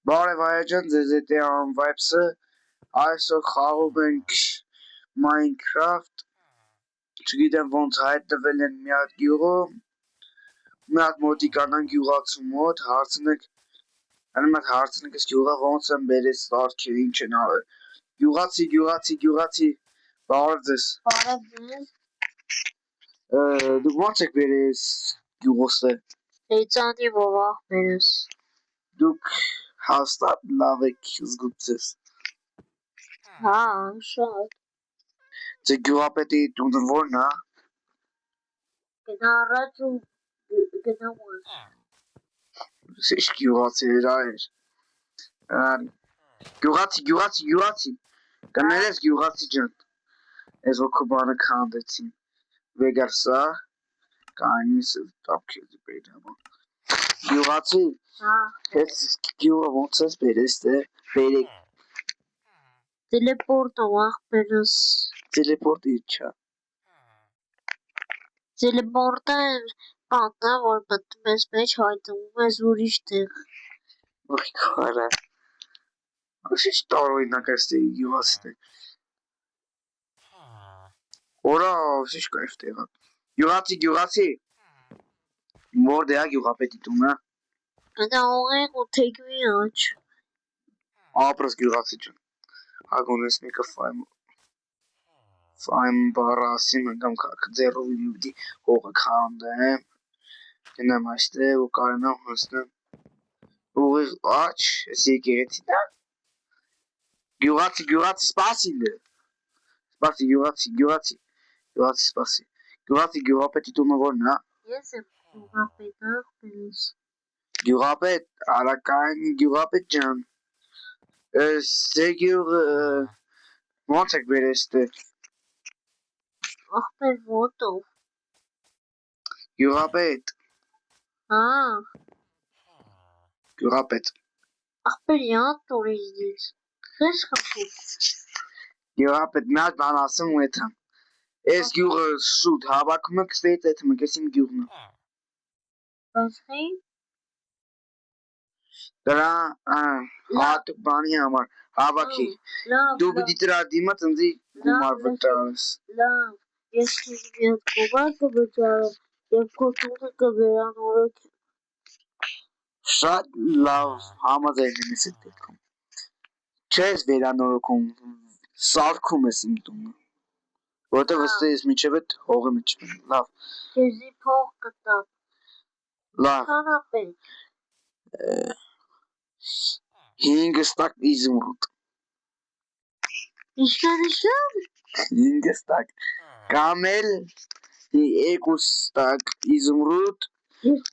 Բարև այաջան, ձեզ հետ է անվայբսը, այսօր խաղում ենք Minecraft, չգիտեմ ոնց հայտնվել են մի հատ գյուղում, մի հատ մոտիկ անան գյուղացու մոտ, հարցնեք, այս գյուղը ոնց են բերես սարքեր, ինչ են արել, գյուղացի, բարև ձեզ, դուք ոնց եք բերես գյուղոսը, Հեծանի ովաղ բերես, դուք հաստատ լավ եք զգուտ ձեզ, հա, շատ, ձե գյուղապետի տունը որն է, գնա առաջ ու գնա ուղս, Սիշ գյուղացի էր, գյուղացի, կներես գյուղացի ջան, ես որ քո բանը քանդեցին, վեգար սա, կանիս տապքեզի բերդամա, գյուղացի, հետ գյուղը ոնց ես բերես դե, բերեք, Տելեպորտ ովաղ բերես, տելեպորտ իչա, Տելեպորտը բանն է, որ մտնում ես մեջ հայտնվում ես ուրիշ տեղ, ոյ քարը, ասիշ տարօրինակ ես տեի գյուղացի տեղ, Օրա, սիշ կայֆ տեղա, գյուղացի, որ դեա գյուղապետի տունը, գնա ուղեղ ու թեքվի աչ, ապրս գյուղացի ջան, հագոնես մեկը ֆայմ բարը ասիմ ընկամ ձերով լյուդի հողը քանդեմ, գնեմ այստեղ ու կարենամ հսնեմ ուղիղ աչ, ես եկեղեցի դա, գյուղացի սպասի սպասի, գյուղացի գյուղապետի տունը որն է, ես եմ գյուղապետը բերես, գյուղապետ, արակայնի գյուղապետ ջան, ձե գյուղը ոնց եք բերես դե, աղբեր ոտով, գյուղապետ, հա, գյուղապետ, աղբեր յատ տորիզից, ես խփուկ, գյուղապետ մի հատ բան ասեմ ու եթան, ես գյուղը շուտ հավաքում եք ստեից եթում եք, ես իմ գյուղն է, բասխի, դրա հատ բանի համար հավաքի, դու բդի դրա դիմը ծնձի գումար վտարես, լավ, ես քեզ մի հատ գումար կվճարեմ և քո տունը կվերանորոգեմ, շատ լավ համաձայնում ես այդ դեպքում, չես վերանորոգում, սարքում ես իմ տունը, որտեղ ըստե ես միջև էդ հողի մեջ եմ, լավ, քեզի փող կտամ, լավ, քանապետ, 5 ստակ իզումրուտ, Իշքան, 5 ստակ, կամ էլ 2 ստակ իզումրուտ,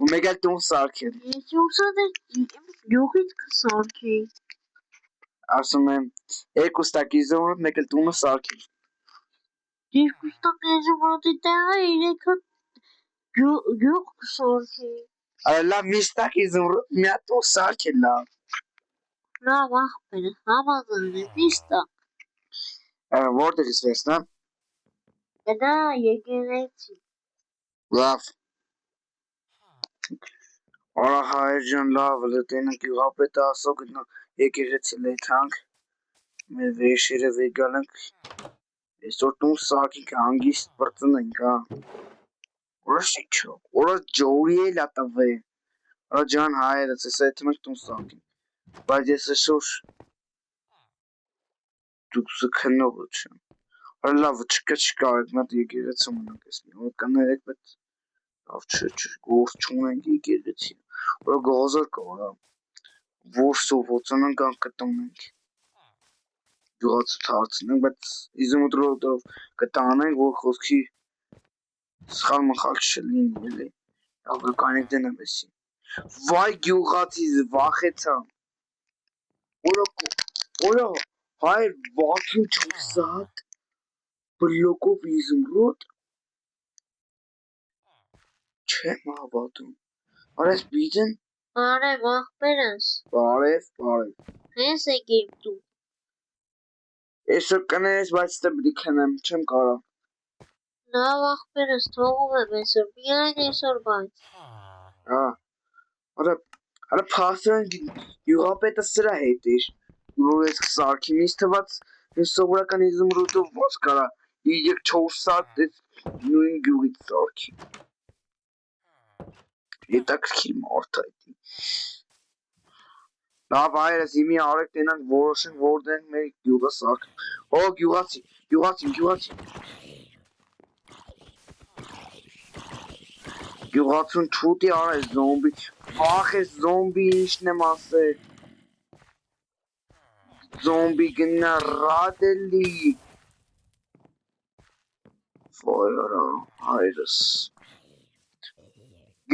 ու մեկ էլ տուն սարքել, ես ուսան գյուղից կսարքի, ասում եմ 2 ստակ իզումրուտ, մեկ էլ տունը սարքել, 2 ստակ իզումրուտի տեղը 3 հատ գյուղ կսարքի, լավ մի ստակ իզումրուտ, մի հատ տուն սարքել լավ, լավ աղբեր, համաձայն եմ, մի ստակ, որտեղ ես վերցնեմ, գնա եկեղեցի, լավ, արա հայր ջան լավ, լտենը գյուղապետը ասո գտնա եկեղեցի լեթանք, մեր վերշերը վեգալ ենք, այսօր տուն սարքինք հանգիստ պրծնենք, որս իչո, որս ջորի էլ ատավե, արա ջան հայրս, ես այդում ենք տուն սարքինք, բայց ես այսօր դուք զքնողը չեմ, արա լավ չկա այդ մատ եկեղեցում ունենք ես մի, որ կներեք, բայց լավ չէ, գործ չունենք եկեղեցի, որը գազար կա, որ սովոցան ենք կտոնենք, գյուղացուց հարցնենք, բայց իզումտրով կտանենք, որ խոսքի սխալ մխալ չլինի, էլի, լավ կանեք դենեմ եսի, վայ գյուղացի վախեցամ, Օրա հայր 64 հատ բլոկով իզումրուտ, չեմ հավատում, արես բիջն, բարև աղբերս, բարև, ես եկիմ տուն, այսօր կներես, բայց ստե բդի կնեմ, չեմ կարա, լավ աղբերս թողում եմ այսօր, միայն այսօր բայց, արա Արա փաստորեն յուղապետը սրա հետ էր։ Որ ես սարքին ինձ թված սովորական իզումրուտով ոնց կարա 3-4 սարք նույն գյուղից սարքի։ Հետաքրքիր մարդ է։ Լավ այրս իմի արեք տենանք որոշենք որտեղ մեր գյուղը սարք։ Օ գյուղացի։ Գյուղացուն չուտի արես զոմբի։ Վախ ես զոմբի ինչն եմ ասել։ Զոմբի գնա ռադելի։ Ոյ արա այրս։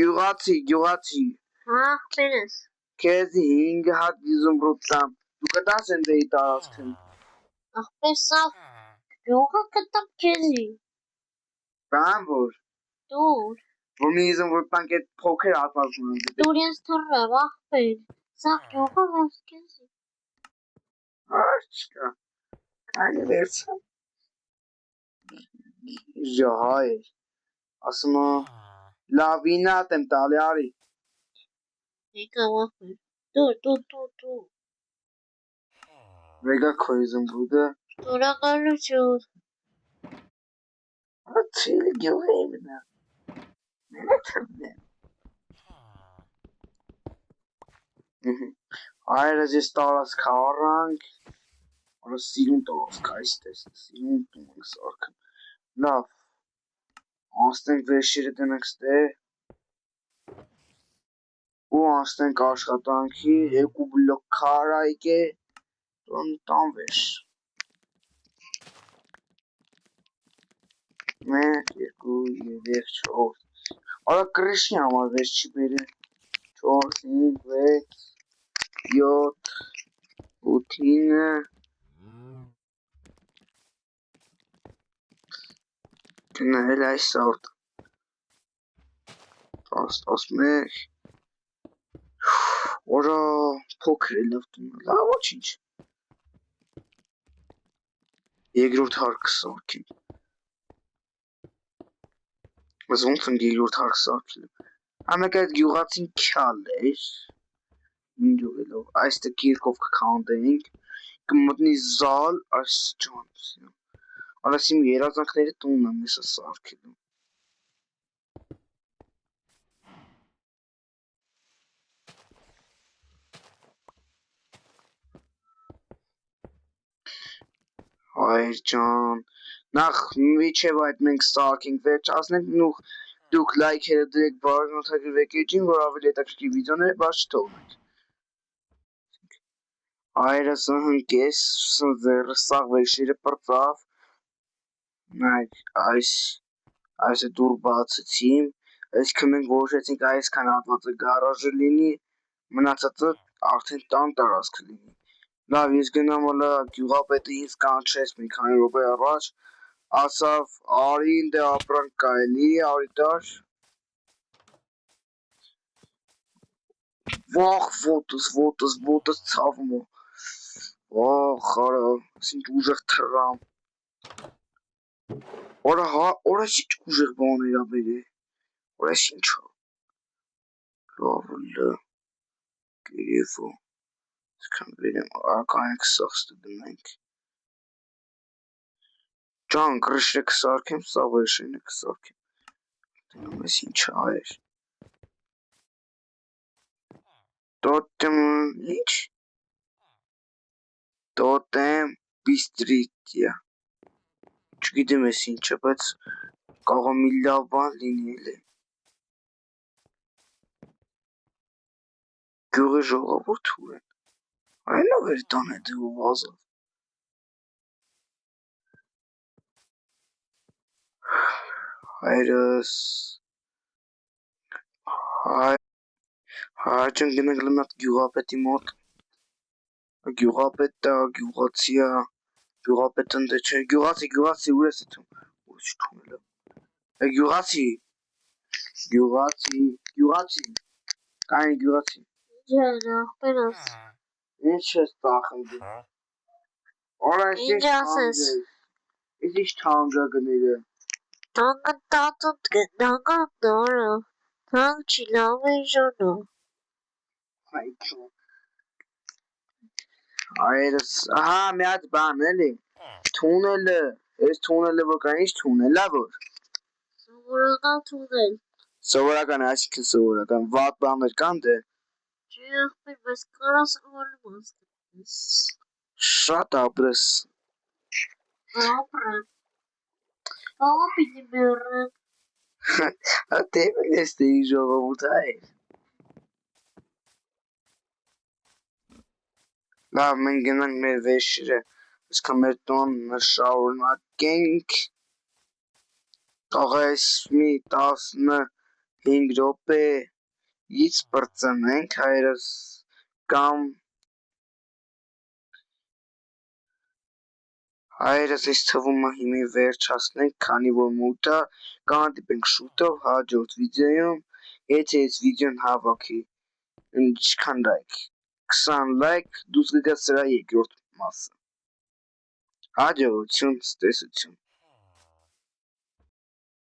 Գյուղացի։ Հա, ախպերս։ Քեզ 5 հատ իզումրուտ տամ։ Դու կտաս ինձ էի տարածքին։ Ախպեր սա գյուղը կտամ քեզի։ Բան որ։ Դուր։ Որ մի իզումրուտ տանք այդ փոքր հատվածն ունի։ Դուր ես թռավ ախպեր։ Սա գյուղը ոնց քեզի։ Աչքա։ Կանի վերցա։ Ժահայ։ Ասում լավինատ եմ տալի արի։ Եկա ախպեր։ Դուր։ Վեգա քո իզումրուտը։ Շնորհակալություն։ Ացիլի գյուղի մնա։ Մենակ թռնեմ։ Այրս ես տարածք առանք։ Արա սիրուն տարածք այստես։ Սիրուն տունք սարքն։ Լավ։ Անցնենք վերջերը տնենք ստե։ Ու անցնենք աշխատանքի 2 բլոկ քարայք է։ Տան վերջ։ 1, 2, 3, 4 Արա կրիշնի համար վերջ չի բերը 4, 5, 6, 7, 8, 9 Գնահել այս սարդ 10, 11 Որա փոքր է լավ տունը լավ ոչինչ Երկրորդ հարկը սարքին Բայց ոնց եմ երկրորդ հարկ սարքել Ամեկ այդ գյուղացին քյալ էր Ինչ ուղելով Այստեղ կիրկով կքանդեինք Կմտնի զալ այս ճանց Արաս իմ երազանքների տունն եմ եսը սարքելում Հայր ջան Նախ միջև այդ մենք սարքինք վերջացնենք նուխ Դուք լայքերը դրեք բաժանորդագրվեք էջին, որ ավելի հետաքրքիր վիդեոներ բաց չթողնենք Այրս ընկես, սաղ վերջերը պրծավ Այս է դուր բացեցիմ Այսքան մենք որոշեցինք այսքան հատվածը գարաժը լինի Մնացածը արդեն տան տարածքը լինի Լավ ես գնամ հլա գյուղապետը ինձ կանչեց մի քանի րոպե առաջ Ասավ արի ինձ ապրանք կայելի արի դար Վախ ոտս ցավում է Վախ արա ինչ ուժեղ թռամ Օրա ինչ ուժեղ բաներ ա բերե Օրա ինչ ա Լավ լը Գերեվո Սկան վերեմ ականեք սախստը դնենք Ջան կրշրը կսարքեմ սա վերշենը կսարքեմ Դնում ես ինչ այր Տոտեմ ինչ Տոտեմ բիստրիտյա Չգիտեմ ես ինչ է բայց Կաղա մի լավ բան լինել է Գյուղի ժողովուրդ ուր են Այնով էր տան է դու վազավ Հայրս Հայրջան գնանք լնատ գյուղապետի մոտ Գյուղապետը գյուղացիա Գյուղապետն դե չէ Գյուղացի ուր ես էթում Ուր չթունել Գյուղացի Կային գյուղացի Ջան, ախպերս Ինչ ես տախում դու Օրա Ինչ ասես Ինչ թանջագները Տանկը տատուտ գնանք դորը Թանք չի լավ է ժոնը այդու։ Այրս, ահա մի հատ բան էլի։ Թունելը, այս թունելը որ կա, ինչ թունելա որ։ Սովորական թունել։ Սովորական, այսինքն սովորական, վատ բաներ կան դե։ Չի եղբայր, բայց կարաս ալում ասկես։ Շատ ապրես։ Ապրեմ։ Աղա պիտի բերեմ։ Դեպել ես դե ի ժողովուրդ այր։ Լավ, մենք գնանք մեր վեշիրը, այսքան մեր տոնը շարունակենք, աղայս մի 15 րոպեից պրծնենք հայրս, կամ հայրս այս թվում է հիմի վերջացնենք, քանի որ մութ է, կհանդիպենք շուտով հաջորդ վիդեոյում, եթե այս վիդեոն հավաքի ինչքան լայք, 20 լայք, դուս կգաս սրա երկրորդ մասը։ Հաջողություն, ցտեսություն։